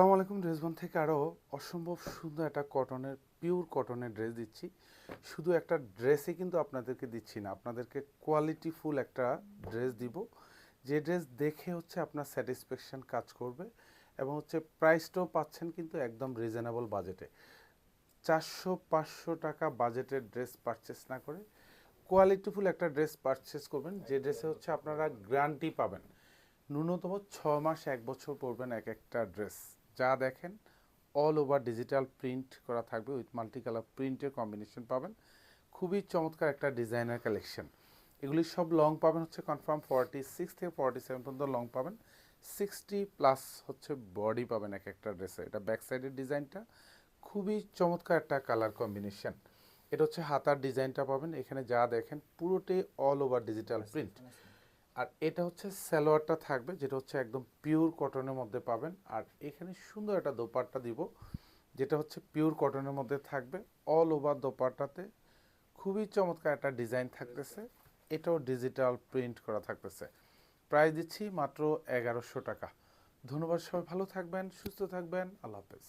আসসালামু আলাইকুম। ড্রেসবন থেকে আরও অসম্ভব সুন্দর একটা কটনের পিওর কটনের ড্রেস দিচ্ছি। শুধু একটা ড্রেসই কিন্তু আপনাদেরকে দিচ্ছি না, আপনাদেরকে কোয়ালিটিফুল একটা ড্রেস দিব, যে ড্রেস দেখে হচ্ছে আপনার স্যাটিসফ্যাকশন কাজ করবে এবং হচ্ছে প্রাইসটাও পাচ্ছেন কিন্তু একদম রিজনেবল বাজেটে। 400-500 টাকা বাজেটের ড্রেস পারচেস না করে কোয়ালিটিফুল একটা ড্রেস পারচেস করবেন, যে ড্রেসে হচ্ছে আপনারা গ্যারান্টি পাবেন ন্যূনতম 6 মাস 1 বছর পরবেন এক একটা ড্রেস। যা দেখেন অল ওভার ডিজিটাল প্রিন্ট করা থাকবে, উইথ মাল্টি কালার প্রিন্টের কম্বিনেশন পাবেন। খুবই চমৎকার একটা ডিজাইনার কালেকশন। এগুলি সব লং পাবেন হচ্ছে কনফার্ম 46 থেকে 47 পর্যন্ত লং পাবেন, 60+ হচ্ছে বডি পাবেন এক একটা ড্রেসে। এটা ব্যাক সাইডের ডিজাইনটা খুবই চমৎকার একটা কালার কম্বিনেশন। এটা হচ্ছে হাতার ডিজাইনটা পাবেন, এখানে যা দেখেন পুরোটাই অল ওভার ডিজিটাল প্রিন্ট। আর এটা হচ্ছে সালোয়ারটা থাকবে, যেটা হচ্ছে একদম পিওর কটনের মধ্যে পাবেন। আর এখানে সুন্দর একটা দোপাট্টা দিব, যেটা হচ্ছে পিওর কটনের মধ্যে থাকবে। অল ওভার দোপাট্টাতে খুবই চমৎকার একটা ডিজাইন থাকতেছে, এটাও ডিজিটাল প্রিন্ট করা থাকতেছে। প্রাইস দিচ্ছি মাত্র 1100 টাকা। ধন্যবাদ, সবাই ভালো থাকবেন, সুস্থ থাকবেন, আল্লাহ হাফেজ।